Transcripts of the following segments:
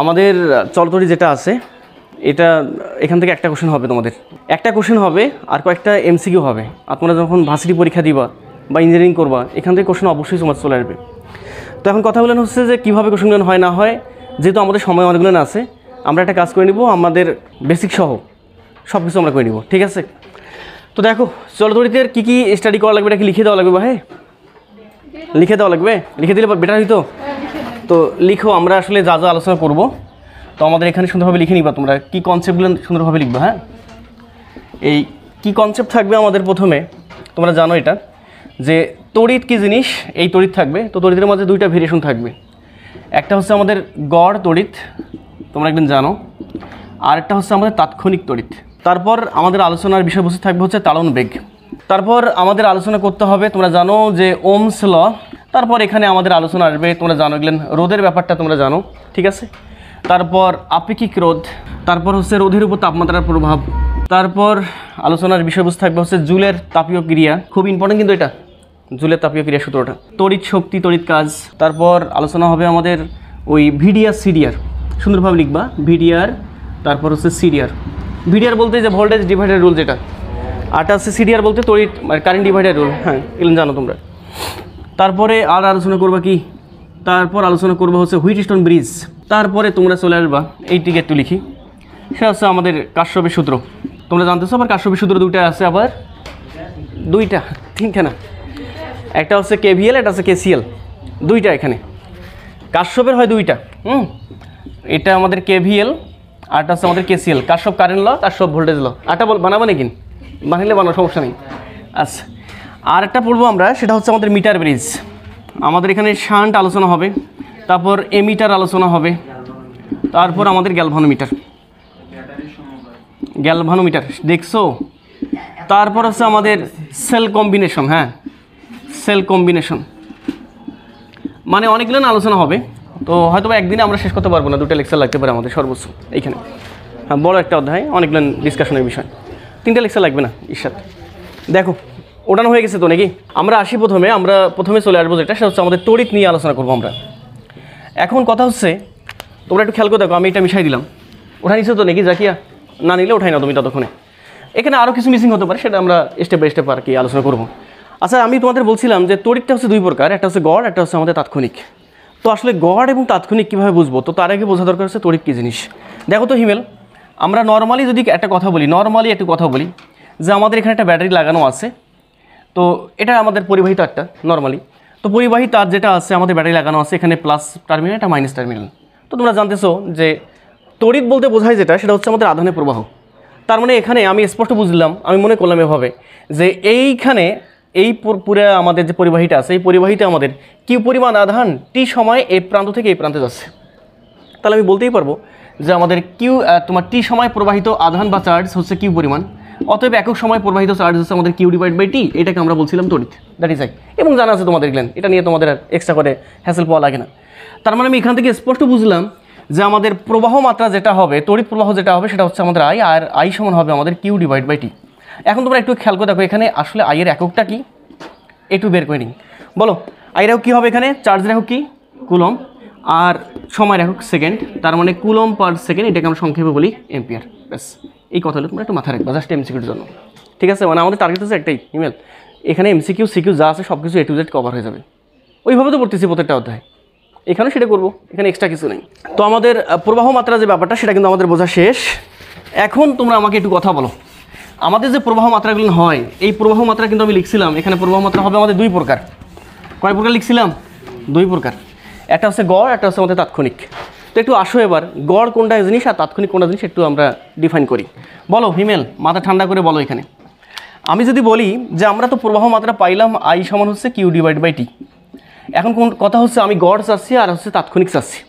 আমাদের চলতরি যেটা আছে এটা এখান থেকে একটা কোশ্চেন হবে, তোমাদের একটা কোশ্চেন হবে আর কয়েকটা এমসিকিউ হবে। আর তোমরা যখন ভার্সিটি পরীক্ষা দিবা বা ইঞ্জিনিয়ারিং করবা এখান থেকে কোশ্চেন অবশ্যই তোমার চলে আসবে। তো এখন কথা বলেন হচ্ছে যে কীভাবে কোশ্চেনগুলো হয় না হয়, যেহেতু আমাদের সময় অনেকগুলো আছে আমরা একটা কাজ করে নিব, আমাদের বেসিক সহ সব কিছু আমরা করে নিব, ঠিক আছে? তো দেখো চলতরিতে কী কী স্টাডি করা লাগবে এটা কি লিখে দেওয়া লাগবে ভাই? লিখে দেওয়া লাগবে, লিখে দিলে বেটার হইতো। তো লিখো, আমরা আসলে যা যা আলোচনা করব তো আমাদের এখানে সুন্দরভাবে লিখে নিবা, তোমরা কী কনসেপ্টগুলো সুন্দরভাবে লিখবা। হ্যাঁ, এই কী কনসেপ্ট থাকবে আমাদের প্রথমে, তোমরা জানো এটা যে তড়িৎ কী জিনিস, এই তড়িৎ থাকবে। তো তড়িতের মধ্যে দুইটা ভেরিয়েশন থাকবে, একটা হচ্ছে আমাদের গড় তড়িৎ, তোমরা একদিন জানো, আর একটা হচ্ছে আমাদের তাৎক্ষণিক তড়িৎ। তারপর আমাদের আলোচনার বিষয়বস্তু থাকবে হচ্ছে তাড়ন বেগ। তারপর আমাদের আলোচনা করতে হবে, তোমরা জানো যে ওমস ল। তারপর এখানে আমাদের আলোচনা আসবে, তোমরা জানো এগুলেন রোদের ব্যাপারটা তোমরা জানো, ঠিক আছে? তারপর আপেক্ষিক রোধ, তারপর হচ্ছে রোধের উপর তাপমাত্রার প্রভাব। তারপর আলোচনার বিষয়বস্তু থাকবে হচ্ছে জুলের তাপীয় ক্রিয়া, খুব ইম্পর্টেন্ট কিন্তু এটা, জুলের তাপীয় ক্রিয়া সূত্রটা, তড়িৎ শক্তি তড়িৎ কাজ। তারপর আলোচনা হবে আমাদের ওই ভিডিআর সিডিআর, সুন্দরভাবে লিখবা ভিডিআর, তারপর হচ্ছে সিডিআর। ভিডিআর বলতে যে ভোল্টেজ ডিভাইডার রুল যেটা, আরটা হচ্ছে সিডিআর বলতে তড়িৎ কারেন্ট ডিভাইডার রুল। হ্যাঁ, এগুলো জানো তোমরা। তারপরে আর আলোচনা করবা কি, তারপর আলোচনা করবো হচ্ছে হুইটস্টোন ব্রিজ। তারপরে তোমরা চলে আসবা এইটিকে একটু লিখি, সেটা হচ্ছে আমাদের কাশ্যপের সূত্র। তোমরা জানতেছো আবার কাশ্যপের সূত্র দুইটা আছে, আবার দুইটা তিনটা না, একটা হচ্ছে কেভিএল, একটা হচ্ছে কেসিএল, দুইটা এখানে কাশ্যপের হয় দুইটা। এটা আমাদের কেভিএল, আরটা হচ্ছে আমাদের কেসিএল, কাশ্যপ কারেন্ট ল, কাশ্যপ ভোল্টেজ ল। আরটা বানাবো নাকি? বানাইলে বানানো সমস্যা নেই। আচ্ছা, আর একটা পড়বো আমরা, সেটা হচ্ছে আমাদের মিটার ব্রিজ। আমাদের এখানে শান্ট আলোচনা হবে, তারপর এমিটার আলোচনা হবে, তারপর আমাদের গ্যালভানোমিটার, গ্যালভানোমিটার দেখছো। তারপর হচ্ছে আমাদের সেল কম্বিনেশন। হ্যাঁ, সেল কম্বিনেশন মানে অনেকগুলো আলোচনা হবে। তো হয়তো একদিনে আমরা শেষ করতে পারবো না, দুটো লেকচার লাগতে পারে আমাদের সর্বোচ্চ এইখানে। হ্যাঁ, বড় একটা অধ্যায়, অনেকগুলো ডিসকাশনের বিষয়, 3টা লেকচার লাগবে না ঈর্ষাদ। দেখো ওটানো হয়ে গেছে তো নাকি? আমরা আসি প্রথমে চলে আসবো যেটা, সেটা হচ্ছে আমাদের তড়িৎ নিয়ে আলোচনা করবো আমরা। এখন কথা হচ্ছে তোমরা একটু খেয়াল করে দেখো, আমি এটা মিশাই দিলাম, ওঠা নিচ্ছে তো নাকি জাকিয়া? না নিলে ওঠাই না তুমি ততক্ষণে। এখানে আরও কিছু মিসিং হতে পারে, সেটা আমরা স্টেপ বাই স্টেপ আর কি আলোচনা করবো। আচ্ছা, আমি তোমাদের বলছিলাম যে তড়িৎটা হচ্ছে দুই প্রকার, একটা হচ্ছে গড়, একটা হচ্ছে আমাদের তাৎক্ষণিক। তো আসলে গড় এবং তাৎক্ষণিক কীভাবে বুঝবো? তো তার আগে বোঝা দরকার হচ্ছে তড়িৎ কী জিনিস। দেখো তো হিমেল, আমরা নর্মালি যদি একটা কথা বলি যে আমাদের এখানে একটা ব্যাটারি লাগানো আছে, তো এটা আমাদের পরিবাহী তারটা নর্মালি। তো পরিবাহী তার যেটা আছে আমাদের ব্যাটারি লাগানো আছে, এখানে প্লাস টার্মিনাল, এটা মাইনাস টার্মিনাল। তো তোমরা জানতেছো যে তড়িৎ বলতে বোঝায় যেটা, সেটা হচ্ছে আমাদের আধানের প্রবাহ। তার মানে এখানে আমি স্পষ্ট বুঝলাম, আমি মনে করলাম এভাবে যে এইখানে এই পুরো আমাদের যে পরিবাহীটা আছে, এই পরিবাহীতে আমাদের কি পরিমাণ আধান টি সময় এই প্রান্ত থেকে এই প্রান্তে যাচ্ছে। তাহলে আমি বলতেই পারবো যে আমাদের তোমার টি সময় প্রবাহিত আধান বা চার্জ হচ্ছে কিউ পরিমাণ, অতএব একক সময় প্রবাহিত চার্জ হচ্ছে আমাদের কিউ ডিভাইড বাই টি। এটাকে আমরা বলছিলাম তড়িৎ, দ্যাট ইজ এবং জানা আছে তোমাদের গেলেন, এটা নিয়ে তোমাদের আর এক্সট্রা করে হ্যাসেল পাওয়া লাগে না। তার মানে আমি এখান থেকে স্পষ্ট বুঝলাম যে আমাদের প্রবাহ মাত্রা যেটা হবে, তড়িৎ প্রবাহ যেটা হবে, সেটা হচ্ছে আমাদের আই, আর আই সমান হবে আমাদের কিউ ডিভাইড বাই টি। এখন তোমরা একটু খেয়াল করে দেখো, এখানে আসলে আইয়ের এককটা কি একটু বের করে নিই। বলো, আইয়ের একক কী হবে? এখানে চার্জের একক কি? কুলম, আর সময়ের একক সেকেন্ড, তার মানে কুলম পার সেকেন্ড, এটাকে আমরা সংক্ষেপে বলি এম্পিয়ার। ব্যাস, এই কথাগুলো তোমরা একটু মাথায় রাখবা জাস্ট এমসিকিউর জন্য, ঠিক আছে? মানে আমাদের টার্গেট হচ্ছে একটাই ইমেল, এখানে এমসিকিউ সিকিউ যা আছে সব কিছু এ টু জেড কভার হয়ে যাবে। ওইভাবে তো পড়তেছি প্রত্যেকটা অধ্যায়, এখানেও সেটা করবো, এখানে এক্সট্রা কিছু নেই। তো আমাদের প্রবাহ মাত্রা যে ব্যাপারটা, সেটা কিন্তু আমাদের বোঝা শেষ। এখন তোমরা আমাকে একটু কথা বলো, আমাদের যে প্রবাহ মাত্রাগুলো হয়, এই প্রবাহ মাত্রা কিন্তু আমি লিখছিলাম, এখানে প্রবাহ মাত্রা হবে আমাদের দুই প্রকার। কয় প্রকার লিখছিলাম? দুই প্রকার, একটা হচ্ছে গড়, একটা হচ্ছে আমাদের তাৎক্ষণিক। তো একটু আসো এবার, গড় কোনটা জিনিস আর তাৎক্ষণিক কোনটা জিনিস একটু আমরা ডিফাইন করি। বলো হিমেল, মাথা ঠান্ডা করে বলো। এখানে আমি যদি বলি যে আমরা তো প্রবাহ মাত্রা পাইলাম আই সমান হচ্ছে কিউ ডিভাইড বাই টি, এখন কোন কথা হচ্ছে আমি গড় চাচ্ছি আর হচ্ছে তাৎক্ষণিক চাচ্ছি।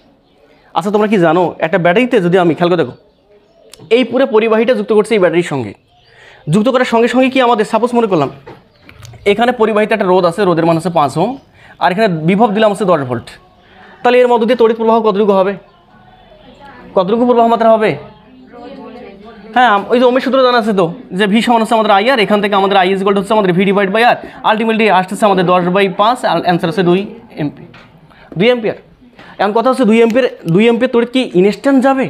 আচ্ছা, তোমরা কি জানো একটা ব্যাটারিতে যদি আমি খেয়াল করে দেখো, এই পুরো পরিবাহীটা যুক্ত করছে এই ব্যাটারির সঙ্গে, যুক্ত করার সঙ্গে সঙ্গে কি আমাদের সাপোজ মনে করলাম এখানে পরিবাহিত একটা রোধ আছে, রোদের মান হচ্ছে 5 ওহম, আর এখানে বিভব দিলাম হচ্ছে 10 ভোল্ট। তাহলে এর মধ্যে দিয়ে তড়িৎ প্রবাহ কতটুকু হবে? কতটুকু প্রবাহ মাত্রা হবে? হ্যাঁ, ওই যে ওমের সূত্র জানা আছে তো, যে ভি সমান হচ্ছে আমাদের আই আর, এখান থেকে আমাদের আই ইজ ইকুয়াল টু হচ্ছে আমাদের V divide by R, ultimately আসতেছে আমাদের 10/5, আর অ্যান্সার হচ্ছে 2 এম্পিয়ার। এখন কথা হচ্ছে 2 এম্পিয়ার তড়িৎ কি ইনস্ট্যান্ট যাবে?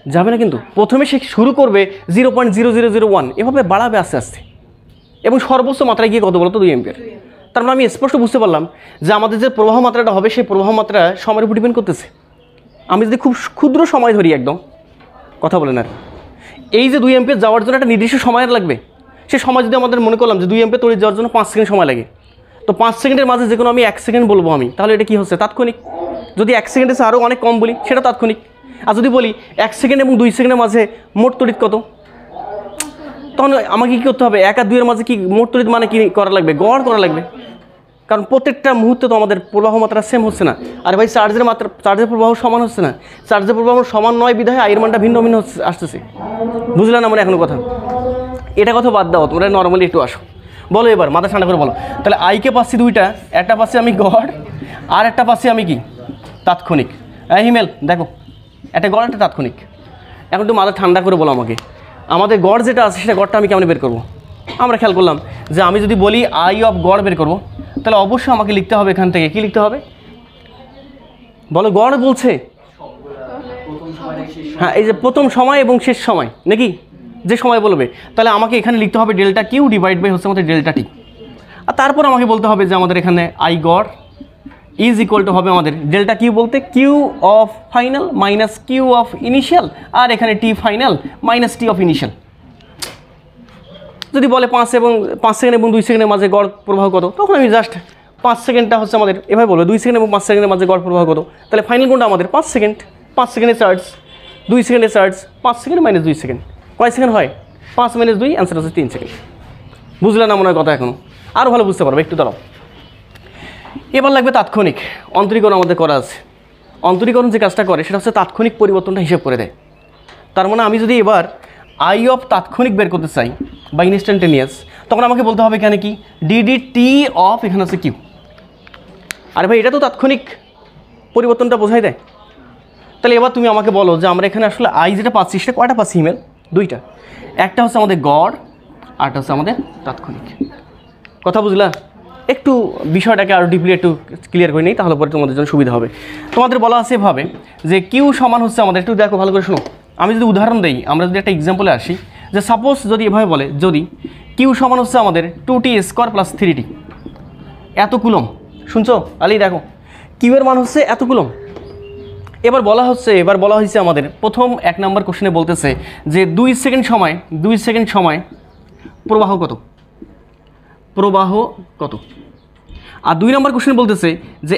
যাবে না, কিন্তু প্রথমে সে শুরু করবে 0.0001, এভাবে বাড়াবে আস্তে আস্তে, এবং সর্বোচ্চ মাত্রায় গিয়ে কত বলতো 2 এম্পিয়ার। তার মানে আমি স্পষ্ট বুঝতে পারলাম যে আমাদের যে প্রবাহ মাত্রাটা হবে সেই প্রবাহ মাত্রা সময়ের উপর ডিপেন্ড করতেছে। আমি যদি খুব ক্ষুদ্র সময় ধরি, একদম কথা বলেন, আর এই যে 2 এম্পিয়ার যাওয়ার জন্য একটা নির্দিষ্ট সময় লাগবে, সে সময় যদি আমাদের মনে করলাম যে 2 এম্পিয়ার তড়িৎ যাওয়ার জন্য 5 সেকেন্ড সময় লাগে, তো 5 সেকেন্ডের মাঝে যে কোনো আমি 1 সেকেন্ড বলবো আমি, তাহলে এটা কী হচ্ছে? তাৎক্ষণিক। যদি 1 সেকেন্ডে আরও অনেক কম বলি, সেটা তাৎক্ষণিক। আর যদি বলি 1 সেকেন্ড এবং 2 সেকেন্ডের মাঝে মোট তড়িৎ কত, তখন আমাকে কী করতে হবে? 1 আর 2 এর মাঝে কি মোট তড়িৎ মানে কী করা লাগবে? গড় করা লাগবে, কারণ প্রত্যেকটা মুহূর্তে তো আমাদের প্রবাহ মাত্রা সেম হচ্ছে না। আর ভাই চার্জের প্রবাহ সমান হচ্ছে না, চার্জের প্রবাহ সমান নয় বিধায় আয়ের মানটা ভিন্ন ভিন্ন আসতেছে। বুঝলে না মানে এখনো কথা? এটা কথা বাদ দাও, তোমরা নর্মালি একটু আসো, বলো এবার মাথা ঠান্ডা করে বলো। তাহলে আইকে পাচ্ছি দুইটা, একটা পাচ্ছি আমি গড়, আর একটা পাচ্ছি আমি কি তাৎক্ষণিক। হিমেল দেখো, একটা গড় একটা তাৎক্ষণিক। এখন একটু মাথা ঠান্ডা করে বলো আমাকে, আমাদের গড় যেটা আছে সেটা গড়টা আমি কেমন বের করবো? আমরা খেয়াল করলাম যে আমি যদি বলি আই অফ গড় বের করবো, তাহলে অবশ্যই আমাকে লিখতে হবে এখান থেকে, কি লিখতে হবে বলো? গড় বলছে হ্যাঁ, এই যে প্রথম সময় এবং শেষ সময় নাকি, যে সময় বলবে, তাহলে আমাকে এখানে লিখতে হবে ডেল্টা কিউ ডিভাইড বাই হচ্ছে আমাদের ডেল্টা টি। আর তারপর আমাকে বলতে হবে যে আমাদের এখানে আই গড় ইজ ইকুয়াল টু হবে আমাদের ডেল্টা কিউ বলতে Q of final minus Q of initial, আর এখানে T final minus T of initial. যদি বলে 5 সেকেন্ড এবং 2 সেকেন্ডের মাঝে গড় প্রবাহ কত, তখন আমি জাস্ট 5 সেকেন্ডটা হচ্ছে আমাদের, এভাবে বলবো 2 সেকেন্ড এবং 5 সেকেন্ডের মাঝে গড় প্রবাহ কত, তাহলে ফাইনাল কোনটা আমাদের 5 সেকেন্ড। 5 সেকেন্ডের চার্জ, 2 সেকেন্ডের চার্জ, 5 সেকেন্ড মাইনাস 2 সেকেন্ড, কয় সেকেন্ড হয়? 5 মাইনাস 2, অ্যান্সার হচ্ছে 3 সেকেন্ড। বুঝলে না মনে হয় কথা? এখনও আরও ভালো বুঝতে পারবে, একটু দাঁড়াও। এবার লাগবে তাৎক্ষণিক। অন্তরীকরণ আমাদের করা আছে। অন্তরীকরণ যে কাজটা করে সেটা হচ্ছে তাৎক্ষণিক পরিবর্তনটা হিসাব করে দেয়। তার মানে আমি যদি এবার আই অফ তাৎক্ষণিক বের করতে চাই বা ইনস্ট্যান্টেনিয়াস, তখন আমাকে বলতে হবে এখানে কি ডিডি টি অফ, এখানে হচ্ছে কিউ। আরে ভাই এটা তো তাৎক্ষণিক পরিবর্তনটা বোঝাই দেয়। তাহলে এবার তুমি আমাকে বলো যে আমরা এখানে আসলে আই যেটা পাচ্ছি সেটা কয়টা পাচ্ছি? হিমেল দুইটা, একটা হচ্ছে আমাদের গড়, আরটা হচ্ছে আমাদের তাৎক্ষণিক। কথা বুঝলা? একটু বিষয়টাকে আরও ডিপলি একটু ক্লিয়ার করে নিই, তাহলে পরে তোমাদের জন্য সুবিধা হবে। তোমাদের বলা আছে এভাবে যে কিউ সমান হচ্ছে আমাদের, একটু দেখো ভালো করে শোনো, আমি যদি উদাহরণ দিই, আমরা যদি একটা এক্সাম্পলে আসি, যে সাপোজ যদি এভাবে বলে, যদি কিউ সমান হচ্ছে আমাদের 2t স্কোয়ার প্লাস 3t, এত কুলম। শুনছো আলি? দেখো কিউ এর মান হচ্ছে এত কুলম। এবার বলা হয়েছে আমাদের প্রথম 1 নম্বর কোশ্চেনে বলতেছে যে 2 সেকেন্ড সময় প্রবাহ কত, আর 2 নম্বর কোশ্চেন বলতেছে যে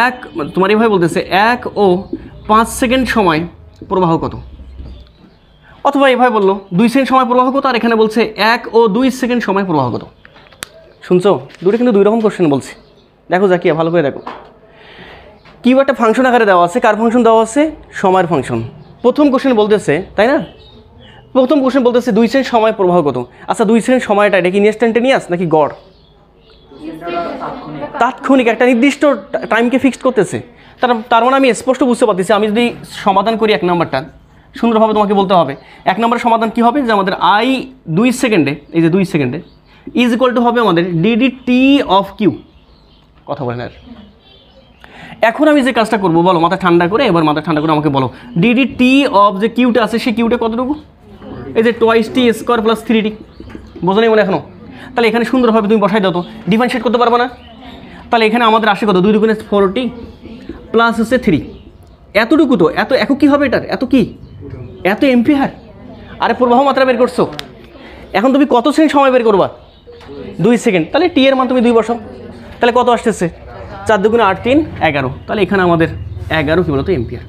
এক তোমার এভাবে বলতেছে 1 ও 5 সেকেন্ড সময় প্রবাহ কত, অথবা এভাবে বললো 2 সেকেন্ড সময় প্রবাহ কত, আর এখানে বলছে 1 ও 2 সেকেন্ড সময় প্রবাহ কত। শুনছো? দুটো কিন্তু 2 রকম কোশ্চেন বলছি। দেখো জাকিয়া ভালো করে দেখো, কিউ একটা ফাংশন আকারে দেওয়া আছে, কার ফাংশন দেওয়া আছে? সময়ের ফাংশন। প্রথম কোশ্চেন বলতেছে, তাই না, প্রথম কোশ্চেন বলতেছে 2 সেকেন্ড সময় প্রবাহ কত। আচ্ছা 2 সেকেন্ড সময়টা এটা কি ইনস্ট্যান্টেনিয়াস নাকি গড়? তাৎক্ষণিক, একটা নির্দিষ্ট টাইমকে ফিক্সড করতেছে। তার মানে আমি স্পষ্ট বুঝতে পারতেছি, আমি যদি সমাধান করি 1 নম্বরটা সুন্দরভাবে, তোমাকে বলতে হবে 1 নম্বরের সমাধান কী হবে, যে আমাদের আই 2 সেকেন্ডে, এই যে 2 সেকেন্ডে ইজ ইকুয়াল টু হবে আমাদের ডিডি টি অফ কিউ। কথা বলেন আর এখন আমি যে কাজটা করবো বলো, মাথা ঠান্ডা করে, এবার মাথা ঠান্ডা করে আমাকে বলো ডিডি টি অফ যে কিউটা আছে সেই কিউটা কতটুকু? এই যে 2t স্কোয়ার প্লাস 3t, বোঝো নেই মনে এখনো? তাহলে এখানে সুন্দরভাবে তুমি বসাই দাও তো, ডিফারেন্সিয়েট করতে পারবে না? তাহলে এখানে আমাদের আসে কত? 2 × 4t প্লাস হচ্ছে 3, এতটুকু তো, এত একক কী হবে এটার? এত এম্পিয়ার। আরে প্রবাহ মাত্রা বের করছো, এখন তুমি কত সেকেন্ড সময় বের করবা? 2 সেকেন্ড। তাহলে টি এর মান তুমি 2 বসাও, তাহলে কত আসতেছে? 4 × 8 = 3 11। তাহলে এখানে আমাদের 11 কি বলতো এম্পিয়ার।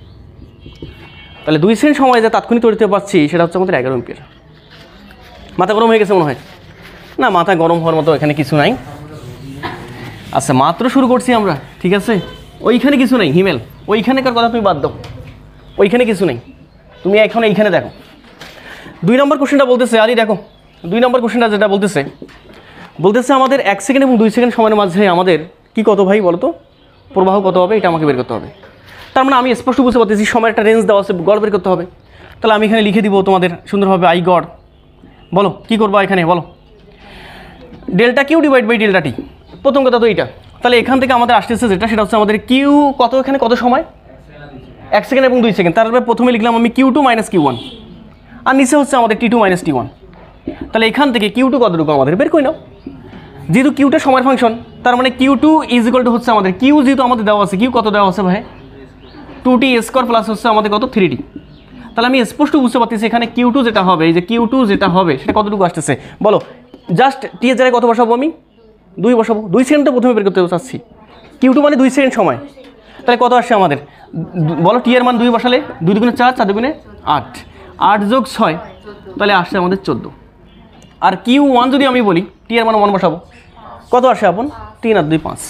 তাহলে 2 সেকেন্ড সময় যে তাৎক্ষণিক তড়িৎ পাচ্ছি সেটা হচ্ছে আমাদের 11 এম্পিয়ার। মাথা গরম হয়ে গেছে মনে হয়? না, মাথা গরম হওয়ার মতো এখানে কিছু নাই। আচ্ছা মাত্র শুরু করছি আমরা, ঠিক আছে? ওইখানে কিছু নেই হিমেল, ওইখানেকার কথা তুমি বাদ দাও, ওইখানে কিছু নেই, তুমি এখন এইখানে দেখো 2 নম্বর কোশ্চেনটা বলতেছে। আরে দেখো 2 নম্বর কোশ্চেনটা যেটা বলতেছে আমাদের 1 সেকেন্ড এবং 2 সেকেন্ড সময়ের মাঝে আমাদের কি কত ভাই বলো তো, প্রবাহ কত হবে, এটা আমাকে বের করতে হবে। তার মানে আমি স্পষ্ট বুঝতে পারতেছি সময়ের একটা রেঞ্জ দেওয়া আছে, গড় বের করতে হবে। তাহলে আমি এখানে লিখে দিব তোমাদের সুন্দরভাবে আই গড়। বলো কী করবো এখানে, বলো delta Q divide by delta T. প্রথম কথা তো এইটা, তাহলে এখান থেকে আমাদের আসতেছে যেটা, সেটা হচ্ছে আমাদের কিউ কত, এখানে কত সময় 1 সেকেন্ড এবং 2 সেকেন্ড। তারপরে প্রথমে লিখলাম আমি Q2 মাইনাস Q1, আর নিচে হচ্ছে আমাদের T2 মাইনাস T1। তাহলে এখান থেকে Q2 কতটুকু আমাদের বের করে নাও। যেহেতু Q টা সময়ের ফাংশন, তার মানে Q2 ইজ ইকুয়াল টু হচ্ছে আমাদের Q, যেহেতু আমাদের দেওয়া আছে Q কত দেওয়া আছে ভাই 2T স্কোয়ার প্লাস হচ্ছে আমাদের কত 3D। তাহলে আমি স্পষ্ট বুঝতে পারতেছি এখানে Q2 যেটা হবে, এই যে Q2 যেটা হবে সেটা কতটুকু আসতেছে বলো। জাস্ট T এর জায়গায় কত বসাবো আমি 2 বসাবো, 2 সেকেন্ডটা প্রথমে বের করতে চাচ্ছি। Q2 মানে 2 সেকেন্ড সময়, তাহলে কত আসছে আমাদের বলো। T এর মান 2 বসালে 2 দুগুণে 4, 4 দুগুণে 8, 8 যোগ 6, তাহলে আসছে আমাদের 14। আর Q1 যদি আমি বলি T এর মান 1 বসাবো, কত আসে আপন 3 আর 2 5,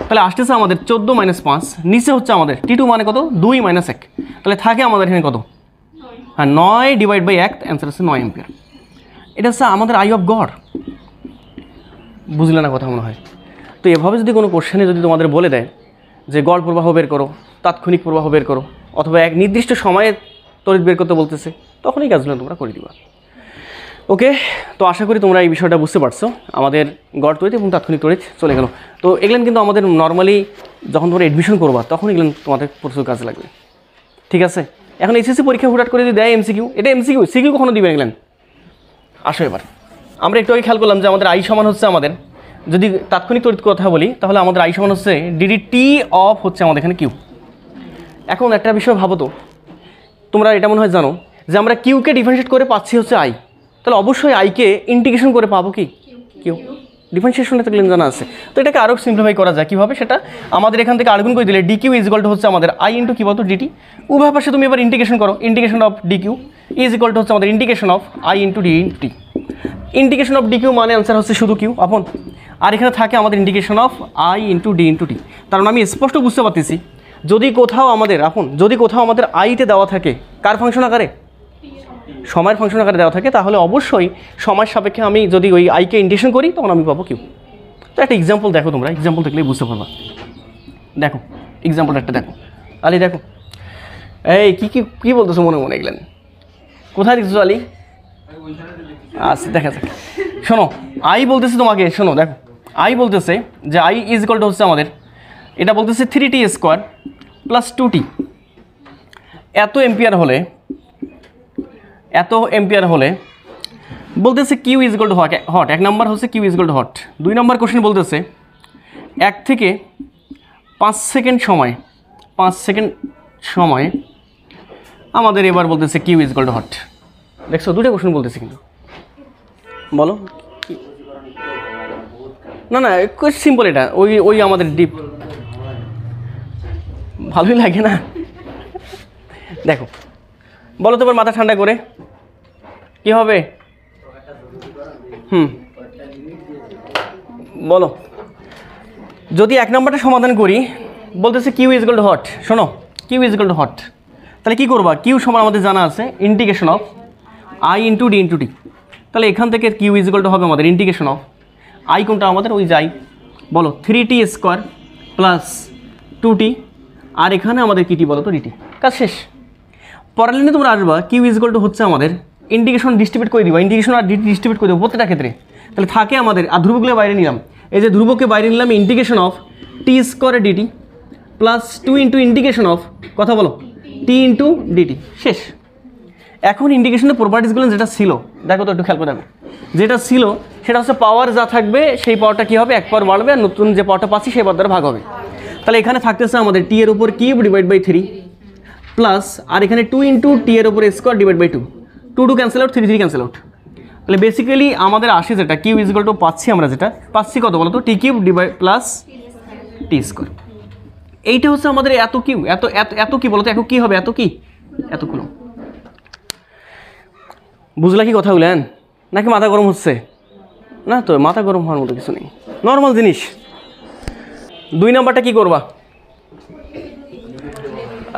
তাহলে আসতেছে আমাদের 14 মাইনাস 5, নিচে হচ্ছে আমাদের T2 মানে কত 2 মাইনাস 1, তাহলে থাকে আমাদের এখানে কত, হ্যাঁ 9 ডিভাইড বাই 1, অ্যান্সার হচ্ছে 9 এম্পিয়ার। এটা হচ্ছে আমাদের আই অফ গড। বুঝলে না কথা মনে হয়? তো এভাবে যদি কোনো কোশ্চেনে যদি তোমাদের বলে দেয় যে গড় প্রবাহ বের করো, তাৎক্ষণিক প্রবাহ বের করো, অথবা এক নির্দিষ্ট সময়ে তড়িৎ বের করতে বলতেছে, তখনই কাজগুলো তোমরা করে দিবা। ওকে, তো আশা করি তোমরা এই বিষয়টা বুঝতে পারছো। আমাদের গড় তড়িৎ এবং তাৎক্ষণিক তড়িৎ চলে গেল। তো এগুলো কিন্তু আমাদের নর্মালি যখন তোমরা এডমিশন করবা তখন এগুলো তোমাদের প্রচুর কাজে লাগবে, ঠিক আছে? এখন এইচএসসি পরীক্ষা হুটহাট করে যদি দেয় এমসিকিউ, এটা এমসিকিউ, সিকিউ কখনো দিবেন এগুলেন। আসো এবার আমরা একটু আগে খেয়াল করলাম যে আমাদের আই সমান হচ্ছে আমাদের, যদি তাৎক্ষণিক তড়িৎ কথা বলি তাহলে আমাদের আই সমান হচ্ছে DDT অফ হচ্ছে আমাদের এখানে কিউ। এখন একটা বিষয় ভাবো তো, তোমরা এটা মনে হয় জানো যে আমরা কিউকে ডিফারেন্সিয়েট করে পাচ্ছি হচ্ছে আই, তাহলে অবশ্যই আইকে ইন্টিগ্রেশন করে পাবো কি কিউ। ডিফারেন্সিয়েশনে তো জানা আছে। তো এটাকে আরও সিম্পলিফাই করা যায় কীভাবে, সেটা আমাদের এখান থেকে আর্গুন করে দিলে DQ ইজ ইকুয়াল টু হচ্ছে আমাদের আই ইন্টু কি বলতো DT। উভয় পাশে তুমি এবার ইন্টিগ্রেশন করো, integration of DQ is equal to হচ্ছে আমাদের integration of I into D into T. Integration of DQ মানে অ্যান্সার হচ্ছে শুধু কিউ আপন, আর এখানে থাকে আমাদের integration of I into D into T. কারণ আমি স্পষ্ট বুঝতে পারতেছি যদি কোথাও আমাদের যদি কোথাও আমাদের আইতে দেওয়া থাকে কার ফাংশন আকারে, সময়ের ফাংশন আকারে দেওয়া থাকে, তাহলে অবশ্যই সময়ের সাপেক্ষে আমি যদি ওই আইকে ইন্টিগ্রেশন করি তখন আমি পাবো কিউ। তো একটা এক্সাম্পল দেখো, তোমরা এক্সাম্পল দেখলেই বুঝতে পারবা। দেখো এক্সাম্পলটা একটা দেখো, আলি দেখো এই কী বলতেছো মনে মনে এগুলেন, কোথায় দেখছো আলি? আচ্ছা দেখা যাক, শোনো আই বলতেছে তোমাকে, শোনো দেখো আই বলতেছে যে আই ইজ ইকুয়াল টু হচ্ছে আমাদের, এটা বলতেছে 3T স্কোয়ার প্লাস 2T। এত এম্পিয়ার হলে বলতেছে Q is equal to hot. 1 নম্বর হচ্ছে Q is equal to hot. 2 নম্বর কোশ্চেন বলতেছে 1 থেকে 5 সেকেন্ড সময় আমাদের এবার বলতেছে Q is equal to hot. দেখছো দুটো কোশ্চেন বলতেছে, কিন্তু বলো না না সিম্পল, এটা ওই আমাদের ডিপ ভালোই লাগে না। দেখো বলো তো এবার মাথা ঠান্ডা করে কি হবে, বলো। যদি 1 নম্বরটা সমাধান করি বলতেছে Q is equal to hot, শোনো Q is equal to hot, তাহলে কী করবা, কিউ সমান আমাদের জানা আছে integration of I into D into T. তাহলে এখান থেকে কিউ ইজ ইকুয়াল টু হবে আমাদের ইন্টিগ্রেশন অফ আই, কোনটা আমাদের ওই যাই বলো 3T স্কোয়ার প্লাস 2T, আর এখানে আমাদের কী টি বলো তো ডিটি। কাজ শেষ। পরের লাইনে তোমরা আসবা কিউ ইজ ইকুয়াল টু হচ্ছে আমাদের ইন্টিগ্রেশন ডিস্ট্রিবিউট করে দিবা, ইন্টিগ্রেশন আর ডিটি ডিস্ট্রিবিউট করে দেবো প্রত্যেকটা ক্ষেত্রে। তাহলে থাকে আমাদের, আর ধ্রুবকগুলো বাইরে নিলাম, এই যে ধ্রুবককে বাইরে নিলাম ইন্টিগ্রেশন অফ টি স্কোয়ারে DT plus 2 into integration of কথা বলো টি ইন্টু ডিটি। শেষ। এখন ইন্টিগ্রেশনের প্রপার্টিসগুলো যেটা ছিল দেখো তো একটু খেয়াল করে দেখো, যেটা ছিল সেটা হচ্ছে পাওয়ার যা থাকবে সেই পাওয়ারটা কী হবে 1 পাওয়ার বাড়বে, আর নতুন যে পাওয়ারটা পাচ্ছি সেই পাওয়ার দ্বারা ভাগ হবে। তাহলে এখানে থাকতেছে আমাদের টি এর উপর কিউব ডিভাইড বাই 3 প্লাস, আর এখানে 2 ইন্টু টি এর উপর square divide by 2, 2 cancel out, 3 cancel out. তাহলে বেসিক্যালি আমাদের আসে যেটা কিউ ইজ ইকুয়াল টু পাচ্ছি আমরা, যেটা পাচ্ছি কত বলো তো টি কিউব ডিভাইড প্লাস টি স্কোয়ার। এইটা হচ্ছে আমাদের এত কিউ, এত কি বলো তো, এত কি হবে, এত কুলম। বুঝলা কি কথা বলেন, নাকি মাথা গরম হচ্ছে? না তো মাথা গরম হওয়ার মতো কিছু নেই, নর্মাল জিনিস। 2 নাম্বারটা কি করবা,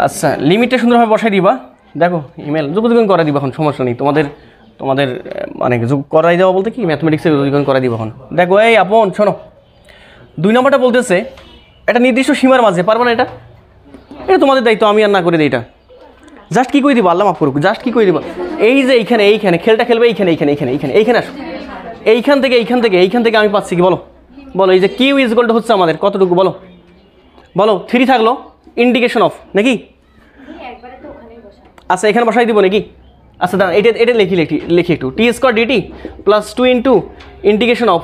আচ্ছা লিমিটটা সুন্দরভাবে বসাই দিবা। দেখো ইমেল যোগাযোগ করাই দিবা, এখন সমস্যা নেই তোমাদের মানে যোগ করাই দেওয়া বলতে কি ম্যাথমেটিক্সে যোগাযোগ করাই দিবা। এখন দেখো এই আপন শোনো, 2 নাম্বারটা বলতেছে একটা নির্দিষ্ট সীমার মাঝে পারবো না, এটা তোমাদের দায়িত্ব, আমি আর না করে দিই। এটা জাস্ট কী করে দিবা, আল্লাহ মাফ করুক, জাস্ট কী করে দিবা, এই যে এইখানে খেলটা খেলবে, এইখানে আসো, এইখান থেকে আমি পাচ্ছি কি বলো বলো এই যে কিউ ইজ ইকুয়াল টু হচ্ছে আমাদের কতটুকু বলো বলো 3 থাকলো ইন্ডিকেশন অফ নাকি আচ্ছা এখানে বসাই দিব নাকি আচ্ছা দাঁড়া এটা লিখি একটু T square D T plus 2 into integration of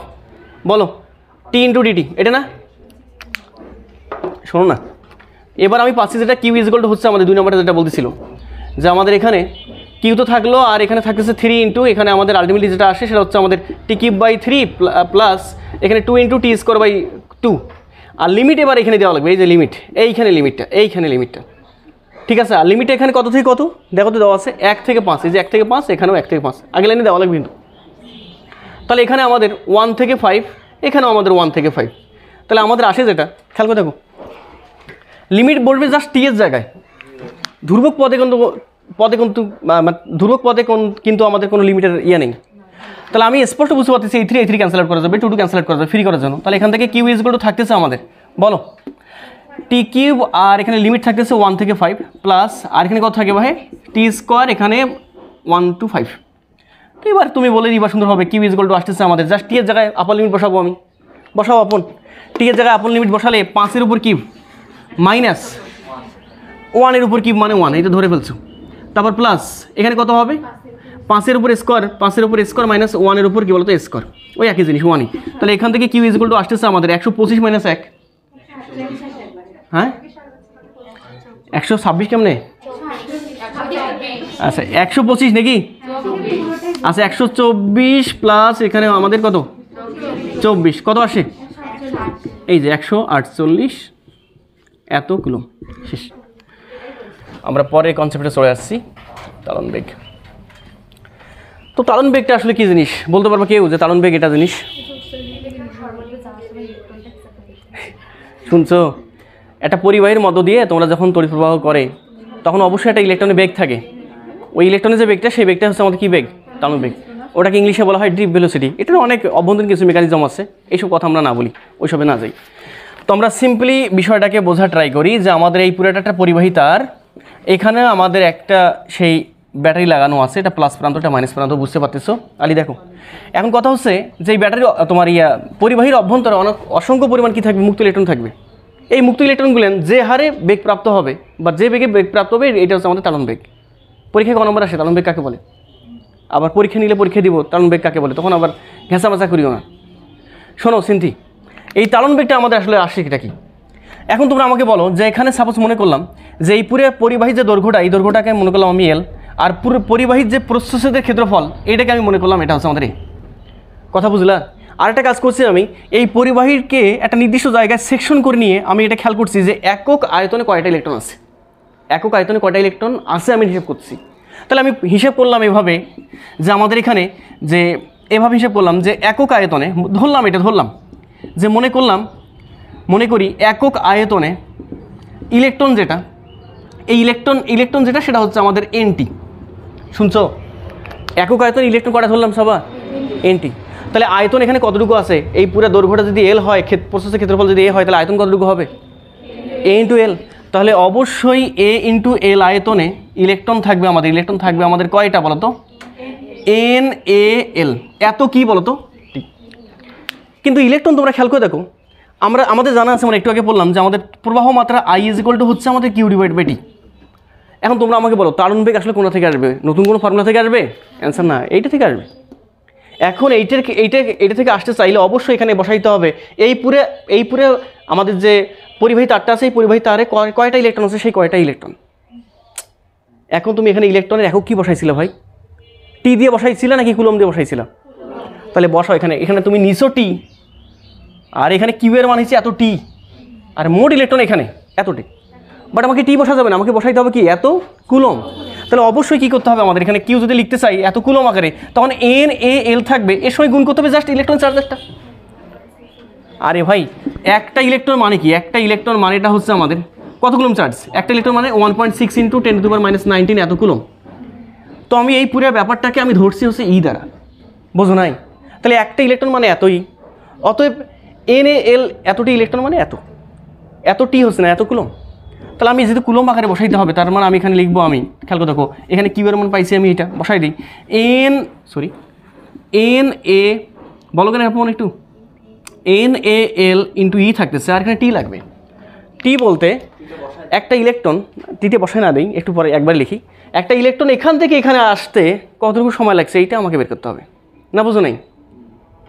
বলো টি ইন্টু ডিটি এটা না শোনো না এবার আমি পাচ্ছি যেটা কিউ ইজ ইকুয়াল টু হচ্ছে আমাদের 2 নম্বরে যেটা বলতেছিল যে আমাদের এখানে কিউ তো থাকলো আর এখানে থাকতেছে 3 ইন্টু এখানে আমাদের আলটিমেটলি যেটা আসে সেটা হচ্ছে আমাদের টি কিউব বাই 3 প্লাস এখানে 2 ইন্টু টি স্কোয়ার বাই 2 আর লিমিট এবার এখানে দেওয়া লাগবে এই যে লিমিট এইখানে লিমিটটা ঠিক আছে আর লিমিট এখানে কত থেকে কত দেখো তো দেওয়া আছে 1 থেকে 5 এই যে 1 থেকে 5 এখানেও 1 থেকে 5 আগে লাইনে দেওয়া লাগবে কিন্তু তাহলে এখানে আমাদের 1 থেকে 5 এখানেও আমাদের 1 থেকে 5 তাহলে আমাদের আসে যেটা খেয়াল করে দেখো লিমিট বলবে জাস্ট টি এর জায়গায় ধ্রুবক পদে কিন্তু আমাদের কোনো লিমিটের ইয়ে নেই তাহলে আমি স্পষ্ট বুঝতে পারতেছি এই 3 ক্যান্সেল আউট করা যাবে 2 ক্যান্সেল আউট করা যাবে ফ্রি করার জন্য তাহলে এখান থেকে কিউ ইজ ইকুয়াল টু থাকতেছে আমাদের বলো টি কিউব আর এখানে লিমিট থাকতেছে 1 থেকে 5 প্লাস আর এখানে কত থাকে ভাই টি স্কোয়ার এখানে 1 to 5 তো এবার তুমি বলে দিবা সুন্দরভাবে কিউ ইজ ইকুয়াল টু আসতেছে আমাদের জাস্ট টি এর জায়গায় আপার লিমিট বসাবো আমি বসাও আপন টি এর জায়গায় আপার লিমিট বসালে 5 এর উপর কিউব মাইনাস 1 এর উপর কিউব মানে 1 এটা ধরে ফেলছো তারপর প্লাস এখানে কত হবে 5 এর উপর স্কোয়ার মাইনাস 1 এর উপর কি বলতো স্কোয়ার ওই একই জিনিস 1ই তাহলে এখান থেকে কিউ ইজ ইকুয়াল টু আসতেছে আমাদের 125 মাইনাস 1 হ্যাঁ 126 কেমনে আচ্ছা 125 নাকি আচ্ছা 124 প্লাস এখানে আমাদের কত 24 কত আসে এই যে 148 এত কুলম শেষ আমরা পরে কনসেপ্টে চলে আসছি তালন বেগ তো তালন বেগটা আসলে কি জিনিস বলতে পারবো কেউ যে তালন বেগ এটা জিনিস শুনছো একটা পরিবাহীর মধ্য দিয়ে তোমরা যখন তড়িৎ প্রবাহ করে তখন অবশ্যই একটা ইলেকট্রনের বেগ থাকে ওই ইলেকট্রনের যে বেগটা সেই বেগটা হচ্ছে আমাদের কী বেগ তালন বেগ ওটাকে ইংলিশে বলা হয় ড্রিপ ভেলোসিটি এটার অনেক অভ্যন্তরীণ কিছু মেকানিজম আছে এইসব কথা আমরা না বলি ওইসবে না যাই তো আমরা সিম্পলি বিষয়টাকে বোঝা ট্রাই করি যে আমাদের এই পুরোটা একটা পরিবাহী তার এখানে আমাদের একটা সেই ব্যাটারি লাগানো আছে এটা প্লাস প্রান্ত এটা মাইনাস প্রান্ত বুঝতে পারতেছো আলি দেখো এখন কথা হচ্ছে যে এই ব্যাটারি তোমার পরিবাহীর অভ্যন্তরে অনেক অসংখ্য পরিমাণ কি থাকবে মুক্ত ইলেকট্রন থাকবে এই মুক্ত ইলেকট্রনগুলো যে হারে বেগ প্রাপ্ত হবে বা যে বেগে বেগ প্রাপ্ত হবে এটা হচ্ছে আমাদের তালন বেগ পরীক্ষায় ক নম্বর আসে তালন বেগ কাকে বলে আবার পরীক্ষা নিলে পরীক্ষা দিব তালন বেগ কাকে বলে তখন আবার ঘেঁচামেচা করিও না শোনো সিন্থি এই তালন বেগটা আমাদের আসলে আসে এটা কি এখন তোমরা আমাকে বলো যে এখানে সাপোজ মনে করলাম যে এই পুরো পরিবাহীর যে দৈর্ঘ্যটা এই দৈর্ঘ্যটাকে মনে করলাম আমি এল আর পুরো পরিবাহীর যে প্রস্থচ্ছেদের ক্ষেত্রফল এটাকে আমি মনে করলাম এটা হচ্ছে আমাদের কথা বুঝলা আরেকটা কাজ করছি আমি এই পরিবাহীকে একটা নির্দিষ্ট জায়গায় সেকশন করে নিয়ে আমি এটা খেয়াল করছি যে একক আয়তনে কয়টা ইলেকট্রন আছে আমি হিসাব করছি তাহলে আমি হিসাব করলাম এভাবে যে আমাদের এখানে যে এভাবে হিসাব করলাম যে একক আয়তনে ধরলাম যে মনে করি একক আয়তনে ইলেকট্রন যেটা এই ইলেকট্রন যেটা সেটা হচ্ছে আমাদের এনটি শুনছো একক আয়তন ইলেকট্রন কটা ধরলাম সবা এনটি তাহলে আয়তন এখানে কতটুকু আছে এই পুরো দৈর্ঘ্যটা যদি এল হয় প্রস্থের ক্ষেত্রফল যদি এ হয় তাহলে আয়তন কতটুকু হবে এ ইন্টু এল তাহলে অবশ্যই এ ইন্টু এল আয়তনে ইলেকট্রন থাকবে আমাদের কয়টা বলো তো এন এ এল এত কি বলো তো কিন্তু ইলেকট্রন তোমরা খেয়াল করে দেখো আমাদের জানা আছে আমরা একটু আগে বললাম যে আমাদের প্রবাহ মাত্রা আই ইজ ইকুয়াল টু হচ্ছে আমাদের কিউ ডিভাইড বাই টি এখন তোমরা আমাকে বলো তালন বেগ আসলে কোথা থেকে আসবে নতুন কোনো ফর্মুলা থেকে আসবে অ্যান্সার না এইটা থেকে আসবে এখন এইটা থেকে আসতে চাইলে অবশ্যই এখানে বসাইতে হবে এই পুরে আমাদের যে পরিবাহী তারটা আছে এই পরিবাহী তারে কয়টা ইলেকট্রন আছে সেই কয়টা ইলেকট্রন এখন তুমি এখানে ইলেকট্রনের একক কি বসাইছিলে ভাই টি দিয়ে বসাইছিলে নাকি কুলম দিয়ে বসাইছিলা তাহলে বসাও এখানে তুমি নিছো টি আর এখানে কিউ এর মান হচ্ছে এত টি আর মোট ইলেকট্রন এখানে এত টি বাট আমাকে টি বসা যাবে না আমাকে বসাইতে হবে কি এত কুলম তাহলে অবশ্যই কী করতে হবে আমাদের এখানে কিউ যদি লিখতে চাই এত কুলম আকারে তখন এন এ এল থাকবে এর সঙ্গে গুণ করতে হবে জাস্ট ইলেকট্রন চার্জ একটা আরে ভাই একটা ইলেকট্রন মানে কি একটা ইলেকট্রন মানেটা হচ্ছে আমাদের কত কুলম চার্জ একটা ইলেকট্রন মানে 1.6 ইন্টু 10⁻⁻19 এত কুলম তো আমি এই পুরো ব্যাপারটাকে আমি ধরছি হচ্ছে ই দ্বারা বোঝো নাই তাহলে একটা ইলেকট্রন মানে এতই অতএব এন এ এল এতটি ইলেকট্রন মানে এত টি হচ্ছে না এত কুলম তাহলে আমি যেহেতু কুলম আকারে বসাইতে হবে তার মানে আমি এখানে লিখবো আমি খেয়াল করে দেখো এখানে কিউ এর মান পাইছি আমি এটা বসাই দিই এন এ বলো কেন আপন একটু এন এ এল ইন্টু ই থাকতেছে, আর এখানে টি লাগবে। টি বলতে একটা ইলেকট্রন, টিতে বসায় না দিই, একটু পরে একবার লিখি, একটা ইলেকট্রন এখান থেকে এখানে আসতে কতটুকু সময় লাগছে এইটা আমাকে বের করতে হবে। না বুঝো নাই?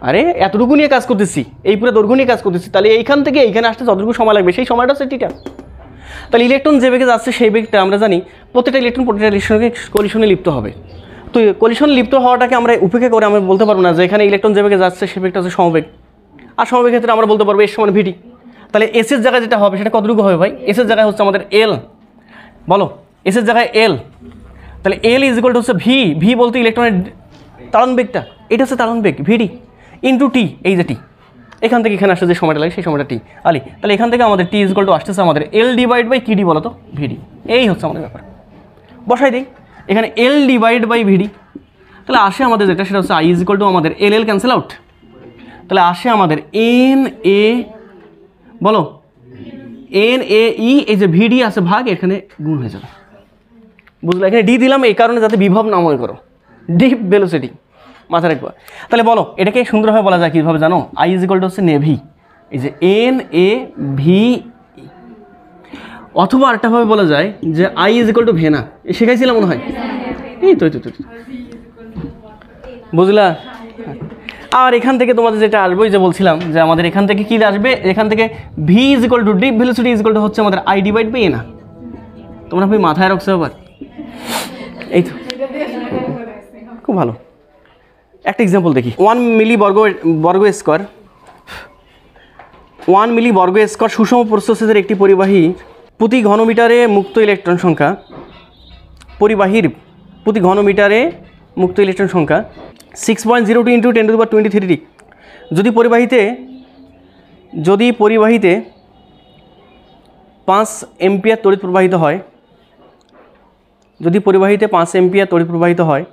আরে এতটুকু নিয়ে কাজ করতেছি, এই পুরো দৈর্ঘ্য নিয়ে কাজ করতেছি, তাহলে এইখান থেকে এইখানে আসতে যতটুকু সময় লাগবে সেই সময়টা হচ্ছে টিটা। তাহলে ইলেকট্রন যে বেগে যাচ্ছে সেই বেগটা আমরা জানি প্রত্যেকটা ইলেকট্রন প্রত্যেকটা ইলেকট্রনকে কলিশনে লিপ্ত হবে। তো কলিশন লিপ্ত হওয়াটাকে আমরা উপেক্ষা করে আমরা বলতে পারবো না যে এখানে ইলেকট্রন যে বেগে যাচ্ছে সেই বেগটা হচ্ছে সমবেগ, আর সমবেগ ক্ষেত্রে আমরা বলতে পারবো এস সমান ভিটি। তাহলে এসের জায়গায় যেটা হবে সেটা কতটুকু হবে ভাই? এসের জায়গায় হচ্ছে আমাদের এল, বলো এসের জায়গায় এল, তাহলে এল ইজ ইকুয়াল টু হচ্ছে ভি, ভি বলতে ইলেকট্রনের তাড়ন বেগটা, এটা হচ্ছে তাড়ন বেগ ভিডি ইন্টু টি, এই যে টি এখান থেকে এখানে আসতে যে সময়টা লাগে সেই সময়টা টি আলি, তাহলে এখান থেকে আমাদের টি ইজ ইকুয়াল টু আসতেছে আমাদের এল ডিভাইড বাই কি ডি বলো তো? ভিডি। এই হচ্ছে আমাদের ব্যাপার, বসাই দিই এখানে এল ডিভাইড বাই ভিডি, তাহলে আসে আমাদের যেটা সেটা হচ্ছে আই ইজ ইকুয়াল টু আমাদের এল এল ক্যান্সেল আউট, তাহলে আসে আমাদের এন এ, বলো এন এ ই, এই যে ভিডি আছে ভাগ এখানে গুণ হয়ে যাবে, বুঝলো? এখানে ডি দিলাম এই কারণে যাতে বিভব না মনে করো, ডিপ ভেলোসিটি মাথায় রাখবো। তাহলে বলো এটাকে সুন্দরভাবে বলা যায় কীভাবে জানো? আই ইজ ইকুয়াল টু হচ্ছে নেভি, এই যে এন এ ভি, অথবা আরেকটাভাবে বলা যায় যে আই ইজ ইকুয়াল টু ভেনা, শেখাইছিলাম মনে হয়, এই তো বুঝলা? আর এখান থেকে তোমাদের যেটা আসবে যে বলছিলাম যে আমাদের এখান থেকে কী আসবে, এখান থেকে V is equal two deep velocity is equal to হচ্ছে আমাদের আই ডিভাইড বাই এ না, তোমরা ভাই মাথায় রাখছো আবার, এই তো খুব ভালো। একটা এক্সাম্পল দেখি, 1 মিলি বর্গ স্কোয়ার 1 মিলি বর্গ স্কোয়ার সুষম প্রস্থচ্ছেদের একটি পরিবাহী প্রতি ঘনমিটারে মুক্ত ইলেকট্রন সংখ্যা, পরিবাহীর প্রতি ঘনমিটারে মুক্ত ইলেকট্রন সংখ্যা 6.02 ইন্টু 10⁻23। যদি পরিবাহীতে 5 এম্পিয়ার তড়িৎ প্রবাহিত হয়, যদি পরিবাহীতে 5 এম্পিয়ার তড়িৎ প্রবাহিত হয়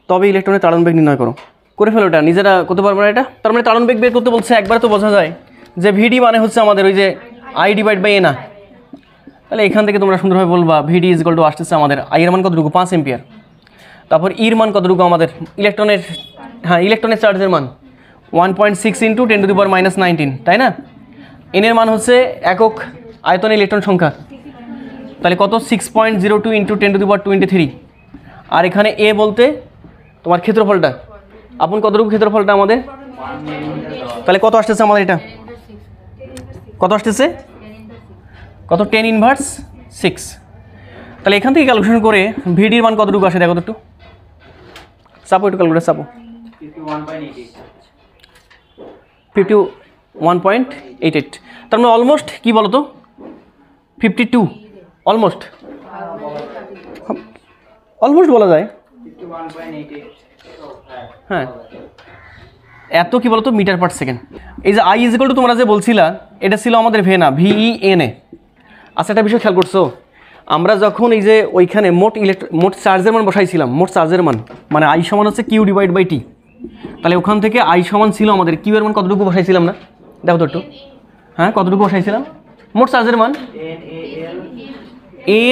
তবে ইলেকট্রনের তাড়ন বেগ নির্ণয় করো। করে ফেলো, এটা নিজেরা করতে পারবো না এটা। তার মানে তাড়ন বেগ বের করতে বলছে, একবার তো বোঝা যায় যে ভিডি মানে হচ্ছে আমাদের ওই যে আই ডিভাইড বাই এ না, তাহলে এখান থেকে তোমরা সুন্দরভাবে বলবা ভিডি ইজ ইকুয়াল টু আসতেছে আমাদের আই এর মান কতটুকু? 5 এম্পিয়ার, তারপর ইর মান কতটুকু আমাদের ইলেকট্রনের চার্জের মান 1.6 ইন্টু 10⁻19, তাই না? এন এর মান হচ্ছে একক আয়তনে ইলেকট্রন সংখ্যা, তাহলে কত? 6.02 ইন্টু 10⁻23, আর এখানে এ বলতে তোমার ক্ষেত্রফলটা, আপন কতটুকু ক্ষেত্রফলটা আমাদের, তাহলে কত আসতেছে আমাদের এটা? কত আসতেছে? কত? 10⁻6। তাহলে এখান থেকে ক্যালকুলেশন করে ভিডির মান কতটুকু আসে দেখো তো একটু, চাপো একটু ক্যালকুলেটার চাপো। 51.88, তার মানে অলমোস্ট কি বলো তো 52, অলমোস্ট বলা যায়, হ্যাঁ এত কি বলতো মিটার পার সেকেন্ড। এই যে আই ইজ ইকুয়াল টু তোমরা যে বলছিলা এটা ছিল আমাদের ভেনা, VENA। আচ্ছা একটা বিষয় খেয়াল করছো, আমরা যখন এই যে ওইখানে মোট চার্জের মান বসাইছিলাম, মোট চার্জের মান মানে আই সমান হচ্ছে কিউ ডিভাইড বাই টি, তাহলে ওখান থেকে আই সমান ছিল আমাদের কিউ এর মান কতটুকু বসাইছিলাম না? দেখো তো একটু, হ্যাঁ কতটুকু বসাইছিলাম? মোট চার্জের মান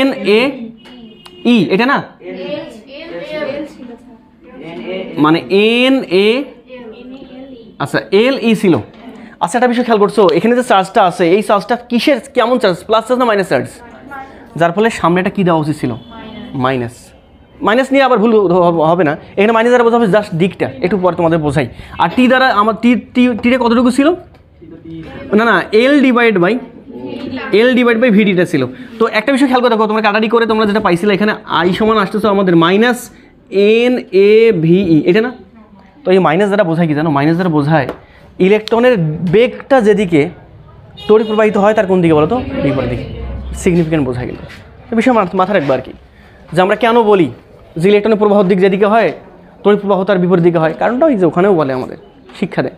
NaE, এটা না মানে NA, আচ্ছা LE ছিল। আচ্ছা একটা বিষয় খেয়াল করছো, এখানে যে চার্জটা আছে এই চার্জটা কিসের, কেমন চার্জ? প্লাস চার্জ না মাইনাস চার্জ? যার ফলে সামনেটা কি দেওয়া উচিত ছিল? মাইনাস। মাইনাস নিয়ে আবার ভুল হবে না, এখানে মাইনাস দ্বারা বোঝা হবে জাস্ট দিকটা, একটু পরে তোমাদের বোঝাই। আর টি দ্বারা আমার টিটা কতটুকু ছিল? না এল ডিভাইড বাই ভিডিটা ছিল। তো একটা বিষয় খেয়াল করে দেখো, তোমরা কাটারি করে তোমরা যেটা পাইছিলে এখানে আই সমান আসতেছে আমাদের -NaVe, এটা না? তো এই মাইনাস দ্বারা বোঝায় কি জানো? মাইনাস দ্বারা বোঝায় ইলেকট্রনের বেগটা যেদিকে তড়িৎ প্রবাহিত হয় তার কোন দিকে বলো তো? বিপরীত দিকে। সিগনিফিক্যান্ট বোঝায় কিন্তু এই বিষয় মাথায় রাখবো আর কি, যে আমরা কেন বলি যে ইলেকট্রনের প্রবাহের দিক যেদিকে হয় তড়িৎ প্রবাহ তার বিপরীত দিকে হয়, কারণটা ওই যে ওখানেও বলে আমাদের শিক্ষা দেয়।